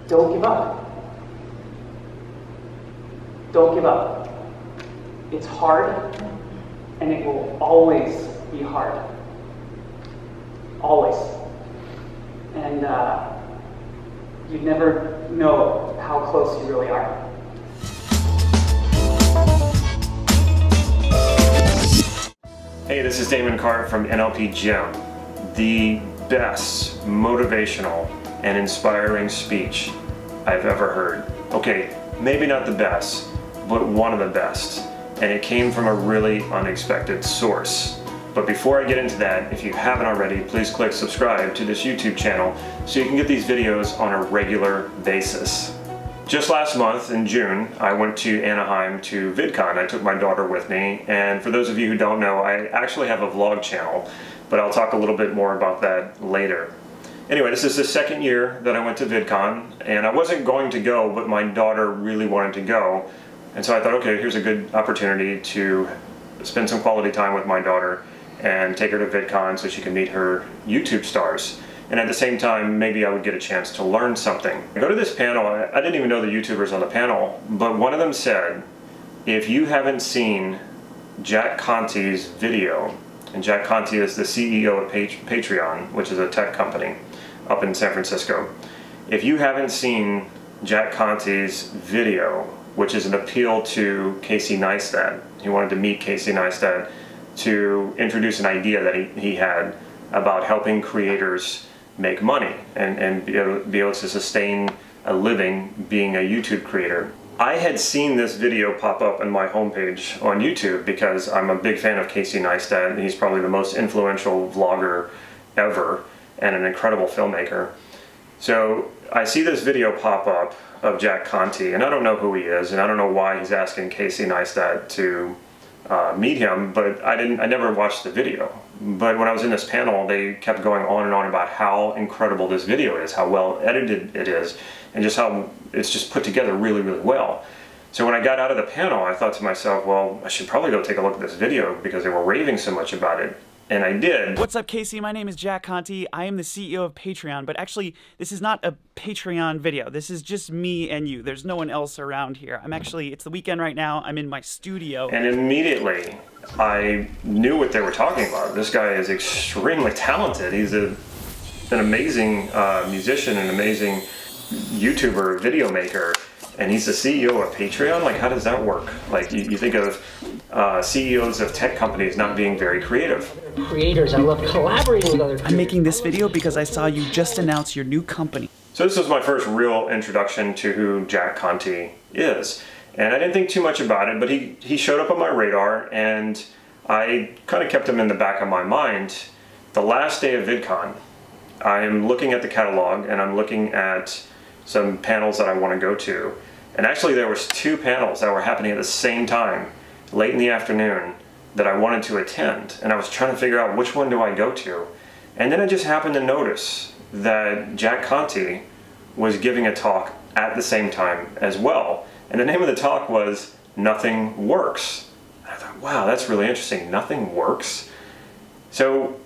don't give up. Don't give up. It's hard, and it will always be hard. Always. And you never know how close you really are. Hey, this is Damon Cart from NLP Gym, the best motivational and inspiring speech I've ever heard. Okay, maybe not the best, but one of the best. And it came from a really unexpected source. But before I get into that, if you haven't already, please click subscribe to this YouTube channel so you can get these videos on a regular basis. Just last month in June, I went to Anaheim to Vidcon. I took my daughter with me, and for those of you who don't know, I actually have a vlog channel, but I'll talk a little bit more about that later. Anyway, this is the second year that I went to Vidcon, and I wasn't going to go, but my daughter really wanted to go, and so I thought, okay, here's a good opportunity to spend some quality time with my daughter and take her to Vidcon so she can meet her YouTube stars. And at the same time, maybe I would get a chance to learn something. I go to this panel, I didn't even know the YouTubers on the panel, but one of them said, if you haven't seen Jack Conte's video, and Jack Conte is the CEO of Patreon, which is a tech company up in San Francisco. If you haven't seen Jack Conte's video, which is an appeal to Casey Neistat, he wanted to meet Casey Neistat to introduce an idea that he had about helping creators make money and be able to sustain a living being a YouTube creator. I had seen this video pop up on my homepage on YouTube because I'm a big fan of Casey Neistat, and he's probably the most influential vlogger ever and an incredible filmmaker. So I see this video pop up of Jack Conte, and I don't know who he is, and I don't know why he's asking Casey Neistat to meet him, but I never watched the video. But when I was in this panel, they kept going on and on about how incredible this video is, how well edited it is, and just how it's just put together really, really well. So when I got out of the panel, I thought to myself, well, I should probably go take a look at this video because they were raving so much about it. And I did. What's up, Casey? My name is Jack Conte. I am the CEO of Patreon, but actually, this is not a Patreon video. This is just me and you. There's no one else around here. it's the weekend right now. I'm in my studio. And immediately, I knew what they were talking about. This guy is extremely talented. He's an amazing musician, an amazing YouTuber, video maker. And he's the CEO of Patreon? Like, how does that work? Like, you think of CEOs of tech companies not being very creative. Creators, I love collaborating with other creators. I'm making this video because I saw you just announce your new company. So this was my first real introduction to who Jack Conte is. And I didn't think too much about it, but he showed up on my radar, and I kind of kept him in the back of my mind. The last day of Vidcon, I am looking at the catalog, and I'm looking at some panels that I want to go to. And actually there was two panels that were happening at the same time, late in the afternoon, that I wanted to attend. And I was trying to figure out which one do I go to. And then I just happened to notice that Jack Conte was giving a talk at the same time as well. And the name of the talk was Nothing Works. And I thought, wow, that's really interesting. Nothing works? So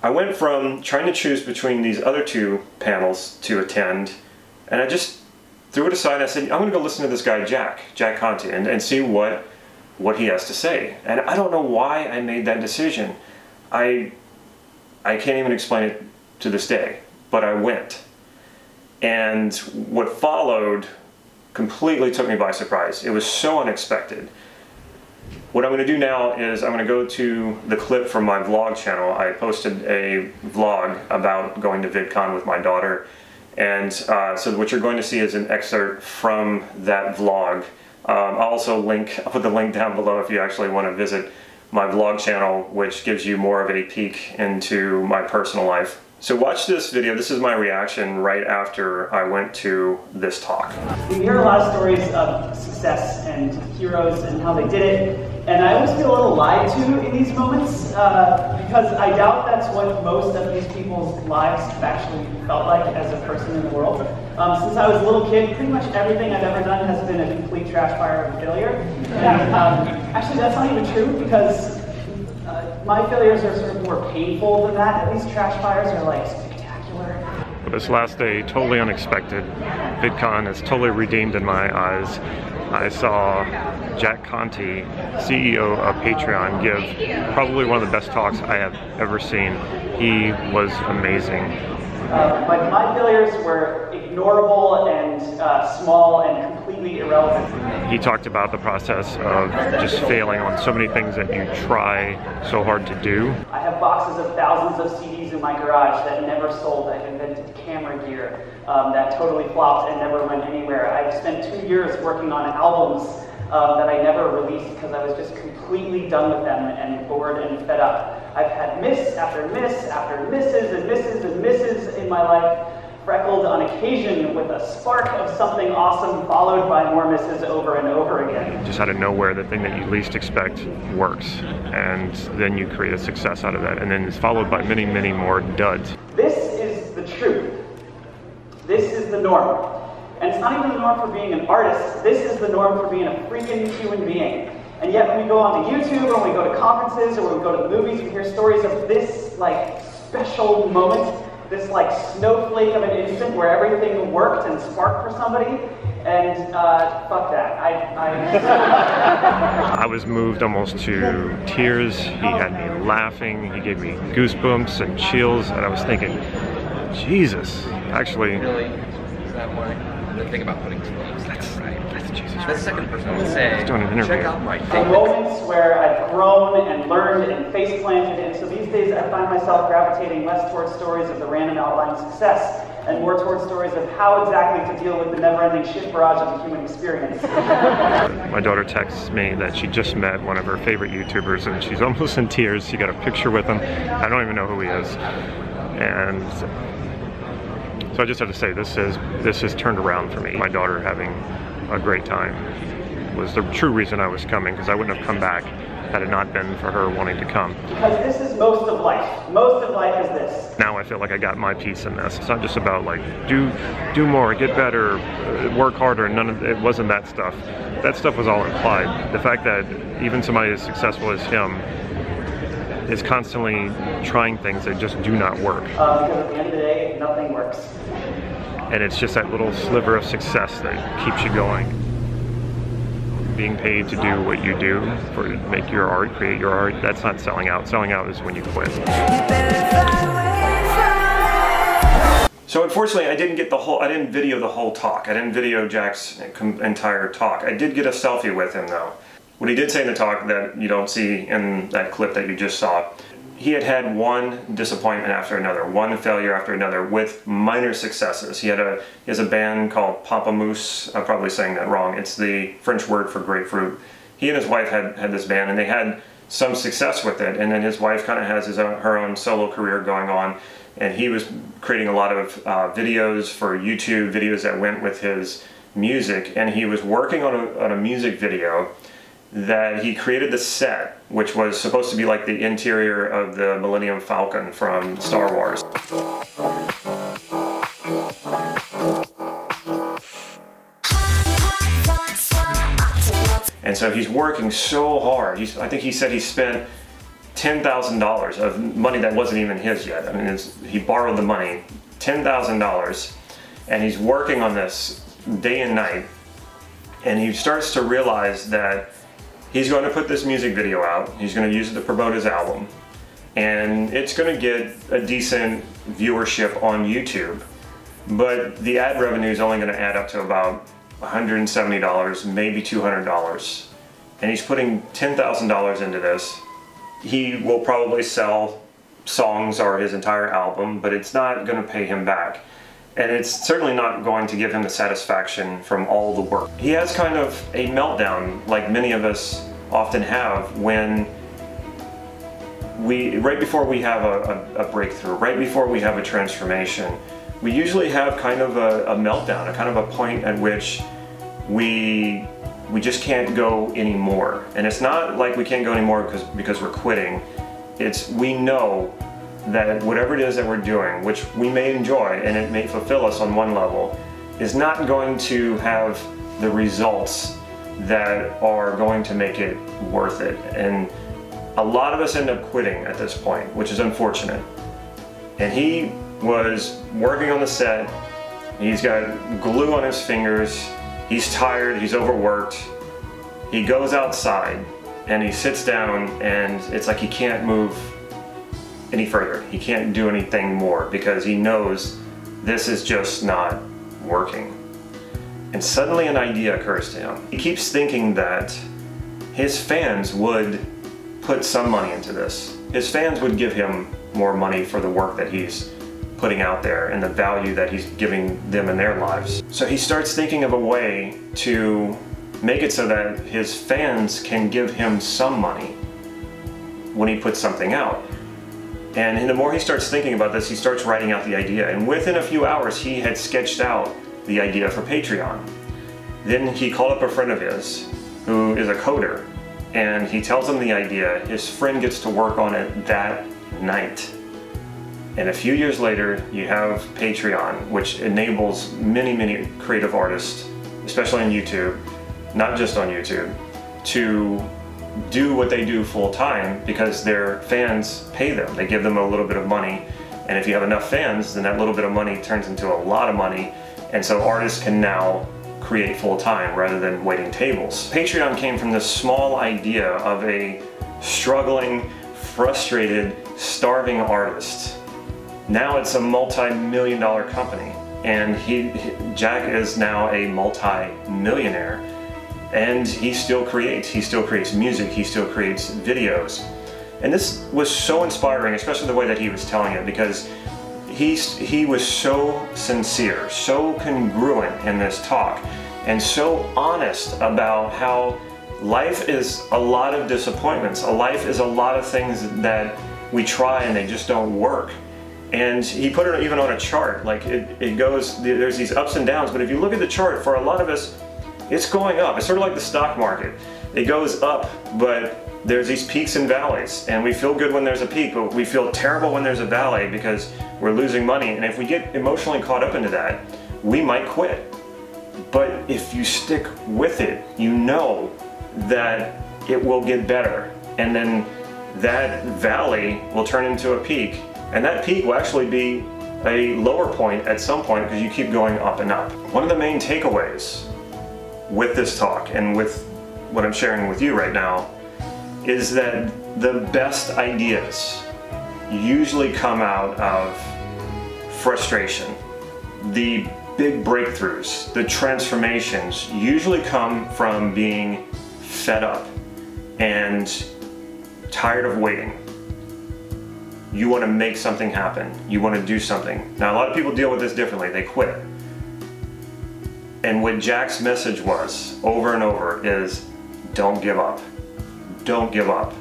I went from trying to choose between these other two panels to attend, and I just threw it aside. I said, I'm going to go listen to this guy, Jack Conte, and see what he has to say. And I don't know why I made that decision. I can't even explain it to this day, but I went. And what followed completely took me by surprise. It was so unexpected. What I'm going to do now is I'm going to go to the clip from my vlog channel. I posted a vlog about going to Vidcon with my daughter. And so what you're going to see is an excerpt from that vlog. I'll also put the link down below if you actually want to visit my vlog channel, which gives you more of a peek into my personal life. So watch this video. This is my reaction right after I went to this talk. We hear a lot of stories of success and heroes and how they did it. And I always feel a little lied to in these moments because I doubt that's what most of these people's lives have actually felt like as a person in the world. Since I was a little kid, pretty much everything I've ever done has been a complete trash fire of a failure. And actually, that's not even true because my failures are sort of more painful than that. At least trash fires are like spectacular. This last day, totally unexpected. Vidcon is totally redeemed in my eyes. I saw Jack Conte, CEO of Patreon, give probably one of the best talks I have ever seen. He was amazing. But my failures were ignorable and small and completely irrelevant. He talked about the process of just failing on so many things that you try so hard to do. I have boxes of thousands of CDs in my garage that never sold. I've invented camera gear that totally flopped and never went anywhere. I've spent 2 years working on albums that I never released because I was just completely done with them and bored and fed up. I've had miss after miss after misses and misses and misses in my life, freckled on occasion with a spark of something awesome followed by more misses over and over again. Just out of nowhere, the thing that you least expect works, and then you create a success out of that, and then it's followed by many, many more duds. This is the truth. This is the norm. And it's not even the norm for being an artist, this is the norm for being a freaking human being. And yet when we go onto YouTube, or when we go to conferences, or when we go to the movies, we hear stories of this like special moment, this like snowflake of an instant where everything worked and sparked for somebody, and fuck that. I was moved almost to tears. He had me laughing, he gave me goosebumps and chills, and I was thinking, Jesus, actually. Really, is that why? The thing about putting sleeves, that's right. That's Jesus. The second person would say, doing an interview. check out my thing. Moments where I've grown and learned and face planted, and so these days I find myself gravitating less towards stories of the random outlying success and more towards stories of how exactly to deal with the never-ending shit barrage of the human experience. My daughter texts me that she just met one of her favorite YouTubers and she's almost in tears. She got a picture with him. I don't even know who he is. And so I just have to say, this has turned around for me. My daughter having a great time was the true reason I was coming, because I wouldn't have come back had it not been for her wanting to come. Because this is most of life. Most of life is this. Now I feel like I got my piece in this. It's not just about like do more, get better, work harder. It wasn't that stuff. That stuff was all implied. The fact that even somebody as successful as him is constantly trying things that just do not work. Because at the end of the day, nothing works. And it's just that little sliver of success that keeps you going. Being paid to do what you do, to make your art, create your art, that's not selling out. Selling out is when you quit. So unfortunately, I didn't video the whole talk. I didn't video Jack's entire talk. I did get a selfie with him though. What he did say in the talk that you don't see in that clip that you just saw, he had one disappointment after another, one failure after another, with minor successes. He has a band called Pamplemousse. I'm probably saying that wrong. It's the French word for grapefruit. He and his wife had this band, and they had some success with it. And then his wife kind of has her own solo career going on, and he was creating a lot of videos for YouTube, videos that went with his music. And he was working on a music video that he created the set, which was supposed to be like the interior of the Millennium Falcon from Star Wars. And so he's working so hard. I think he said he spent $10,000 of money that wasn't even his yet. I mean, he borrowed the money, $10,000, and he's working on this day and night. And he starts to realize that he's going to put this music video out. He's going to use it to promote his album. And it's going to get a decent viewership on YouTube. But the ad revenue is only going to add up to about $170, maybe $200. And he's putting $10,000 into this. He will probably sell songs or his entire album, but it's not going to pay him back. And it's certainly not going to give him the satisfaction from all the work. He has kind of a meltdown, like many of us often have, when right before we have a breakthrough, right before we have a transformation, we usually have kind of a meltdown, a kind of a point at which we just can't go anymore. And it's not like we can't go anymore because we're quitting. It's we know that whatever it is that we're doing, which we may enjoy and it may fulfill us on one level, is not going to have the results that are going to make it worth it. And a lot of us end up quitting at this point, which is unfortunate. And he was working on the set. He's got glue on his fingers. He's tired, he's overworked. He goes outside and he sits down, and it's like he can't move any further. He can't do anything more because he knows this is just not working. And suddenly an idea occurs to him. He keeps thinking that his fans would put some money into this. His fans would give him more money for the work that he's putting out there and the value that he's giving them in their lives. So he starts thinking of a way to make it so that his fans can give him some money when he puts something out. And the more he starts thinking about this, he starts writing out the idea. And within a few hours, he had sketched out the idea for Patreon. Then he called up a friend of his who is a coder, and he tells him the idea. His friend gets to work on it that night. And a few years later, you have Patreon, which enables many, many creative artists, especially on YouTube, not just on YouTube, to do what they do full time because their fans pay them. They give them a little bit of money, and if you have enough fans, then that little bit of money turns into a lot of money, and so artists can now create full time rather than waiting tables. Patreon came from this small idea of a struggling, frustrated, starving artist. Now it's a multi-million-dollar company, and Jack is now a multi-millionaire, and he still creates music, he still creates videos. And this was so inspiring, especially the way that he was telling it, because he was so sincere, so congruent in this talk, and so honest about how life is a lot of disappointments. Life is a lot of things that we try and they just don't work. And he put it even on a chart, like it goes, there's these ups and downs, but if you look at the chart, for a lot of us, it's going up. It's sort of like the stock market. It goes up, but there's these peaks and valleys, and we feel good when there's a peak, but we feel terrible when there's a valley because we're losing money. And if we get emotionally caught up into that, we might quit. But if you stick with it, you know that it will get better. And then that valley will turn into a peak. And that peak will actually be a lower point at some point because you keep going up and up. One of the main takeaways with this talk and with what I'm sharing with you right now is that the best ideas usually come out of frustration. The big breakthroughs, the transformations usually come from being fed up and tired of waiting. You want to make something happen. You want to do something. Now, a lot of people deal with this differently. They quit. And what Jack's message was over and over is, don't give up. Don't give up.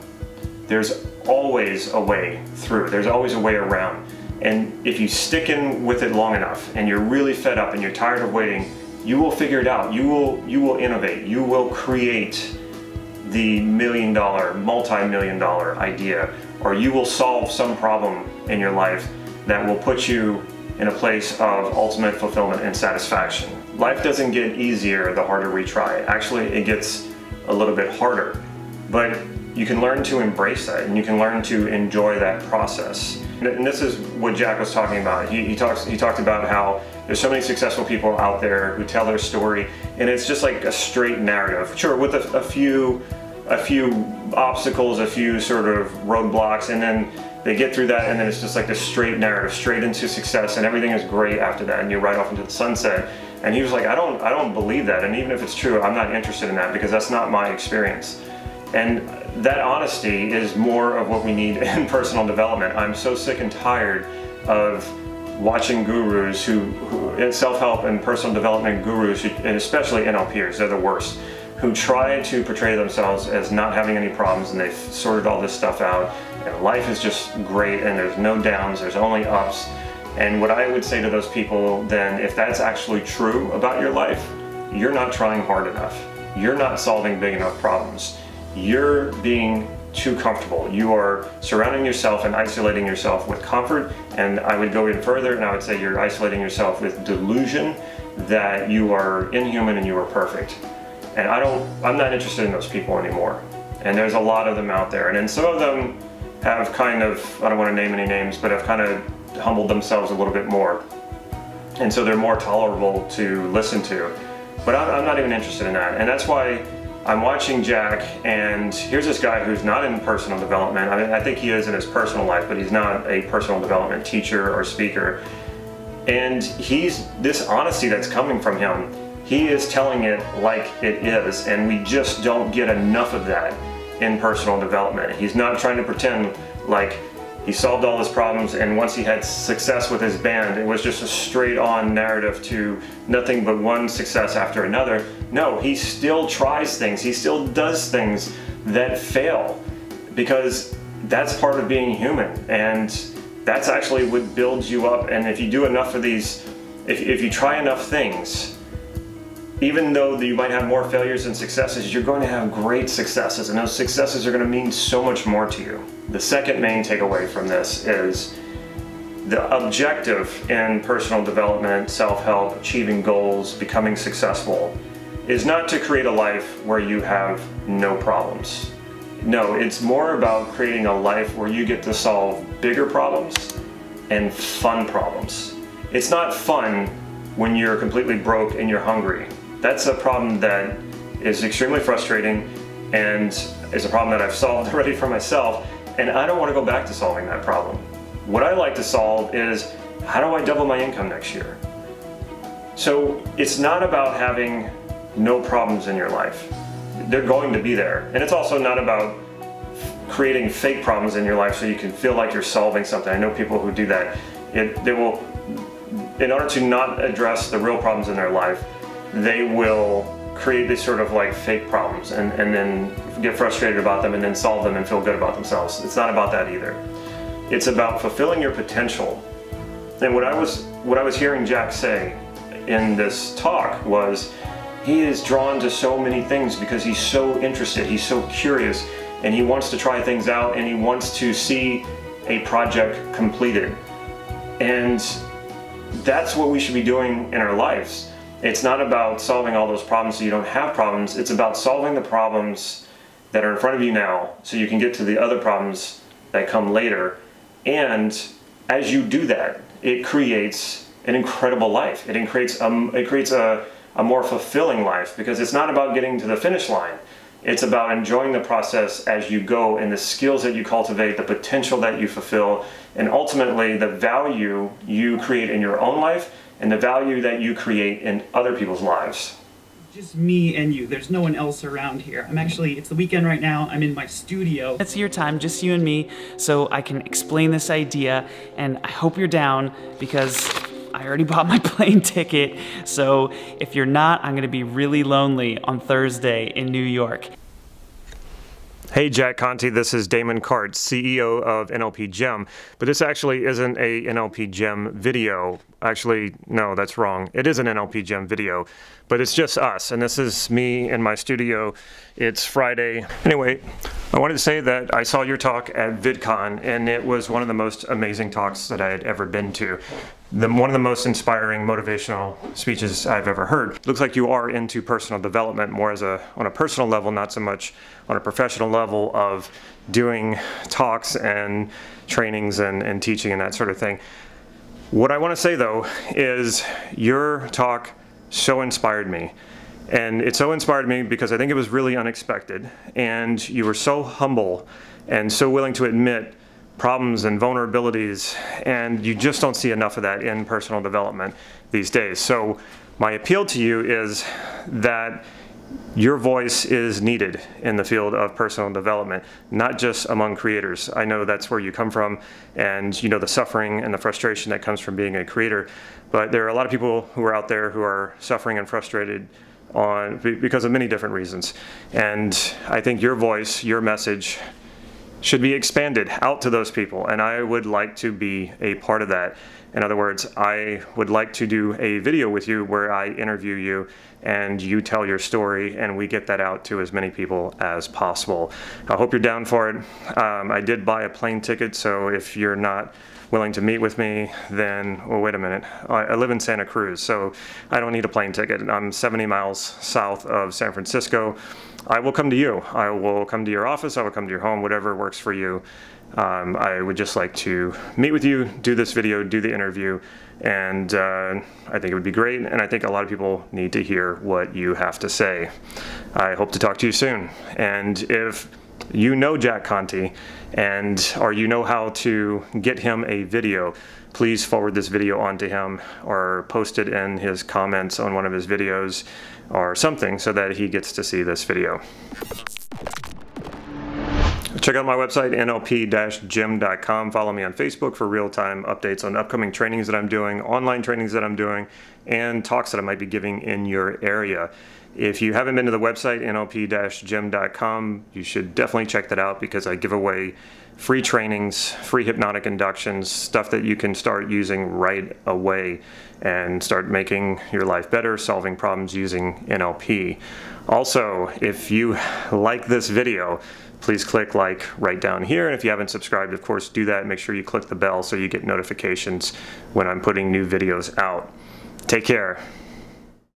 There's always a way through. There's always a way around. And if you stick in with it long enough and you're really fed up and you're tired of waiting, you will figure it out. You will innovate. You will create the million-dollar, multi-million-dollar idea, or you will solve some problem in your life that will put you in a place of ultimate fulfillment and satisfaction. Life doesn't get easier the harder we try. Actually, it gets a little bit harder. But you can learn to embrace that, and you can learn to enjoy that process. And this is what Jack was talking about. He talked about how there's so many successful people out there who tell their story, and it's just like a straight narrative. Sure, with a few obstacles, a few sort of roadblocks, and then they get through that, and then it's just like this straight narrative, straight into success, and everything is great after that, and you ride off into the sunset. And he was like, I don't believe that, and even if it's true, I'm not interested in that because that's not my experience. And that honesty is more of what we need in personal development. I'm so sick and tired of watching gurus who self-help and personal development gurus, and especially NLPers, they're the worst, who try to portray themselves as not having any problems, and they've sorted all this stuff out, and life is just great, and there's no downs, there's only ups. And what I would say to those people then, if that's actually true about your life, you're not trying hard enough. You're not solving big enough problems. You're being too comfortable. You are surrounding yourself and isolating yourself with comfort, and I would go even further and I would say you're isolating yourself with delusion that you are inhuman and you are perfect. And I'm not interested in those people anymore. And there's a lot of them out there, and then some of them have kind of, I don't want to name any names, but have kind of humbled themselves a little bit more. And so they're more tolerable to listen to. But I'm not even interested in that. And that's why I'm watching Jack, and here's this guy who's not in personal development. I mean, I think he is in his personal life, but he's not a personal development teacher or speaker. And this honesty that's coming from him, he is telling it like it is, and we just don't get enough of that in personal development. He's not trying to pretend like he solved all his problems, and once he had success with his band, it was just a straight on narrative to nothing but one success after another. No, he still tries things, he still does things that fail, because that's part of being human, and that's actually what builds you up. And if you do enough of these, if you try enough things, even though you might have more failures than successes, you're going to have great successes, and those successes are going to mean so much more to you. The second main takeaway from this is the objective in personal development, self-help, achieving goals, becoming successful, is not to create a life where you have no problems. No, it's more about creating a life where you get to solve bigger problems and fun problems. It's not fun when you're completely broke and you're hungry. That's a problem that is extremely frustrating and is a problem that I've solved already for myself, and I don't want to go back to solving that problem. What I like to solve is, how do I double my income next year? So it's not about having no problems in your life. They're going to be there. And it's also not about creating fake problems in your life so you can feel like you're solving something. I know people who do that. They will, in order to not address the real problems in their life, they will create these sort of like fake problems and then get frustrated about them and then solve them and feel good about themselves. It's not about that either. It's about fulfilling your potential. And what I was hearing Jack say in this talk was, he is drawn to so many things because he's so interested, he's so curious, and he wants to try things out, and he wants to see a project completed. And that's what we should be doing in our lives. It's not about solving all those problems so you don't have problems. It's about solving the problems that are in front of you now so you can get to the other problems that come later. And as you do that, it creates an incredible life. It creates a more fulfilling life, because it's not about getting to the finish line. It's about enjoying the process as you go, and the skills that you cultivate, the potential that you fulfill, and ultimately the value you create in your own life and the value that you create in other people's lives. Just me and you. There's no one else around here. It's the weekend right now. I'm in my studio. It's your time, just you and me, so I can explain this idea, and I hope you're down, because I already bought my plane ticket. So if you're not, I'm gonna be really lonely on Thursday in New York. Hey Jack Conte, this is Damon Cart, CEO of NLP Gem, but this actually isn't a NLP Gem video. Actually, no, that's wrong. It is an NLP Gem video, but it's just us, and this is me in my studio. It's Friday. Anyway, I wanted to say that I saw your talk at Vidcon, and it was one of the most amazing talks that I had ever been to. One of the most inspiring motivational speeches I've ever heard. Looks like you are into personal development more on a personal level, not so much on a professional level of doing talks and trainings and teaching and that sort of thing. What I want to say though is your talk so inspired me. And it so inspired me because I think it was really unexpected, and you were so humble and so willing to admit problems and vulnerabilities, and you just don't see enough of that in personal development these days. So my appeal to you is that your voice is needed in the field of personal development, not just among creators. I know that's where you come from, and you know the suffering and the frustration that comes from being a creator, but there are a lot of people who are out there who are suffering and frustrated because of many different reasons. And I think your voice, your message, should be expanded out to those people, and I would like to be a part of that. In other words, I would like to do a video with you where I interview you and you tell your story, and we get that out to as many people as possible. I hope you're down for it. I did buy a plane ticket, so if you're not willing to meet with me, then, well, wait a minute. I live in Santa Cruz, so I don't need a plane ticket. I'm 70 miles south of San Francisco. I will come to you. I will come to your office, I will come to your home, whatever works for you. I would just like to meet with you, do this video, do the interview, and I think it would be great, and I think a lot of people need to hear what you have to say. I hope to talk to you soon. And if you know Jack Conte or you know how to get him a video, please forward this video on to him or post it in his comments on one of his videos or something so that he gets to see this video. Check out my website, nlp-gym.com. Follow me on Facebook for real-time updates on upcoming trainings that I'm doing, online trainings that I'm doing, and talks that I might be giving in your area. If you haven't been to the website, nlp-gym.com, you should definitely check that out because I give away free trainings, free hypnotic inductions, stuff that you can start using right away and start making your life better, solving problems using NLP. Also, if you like this video, please click like right down here. And if you haven't subscribed, of course, do that. Make sure you click the bell so you get notifications when I'm putting new videos out. Take care.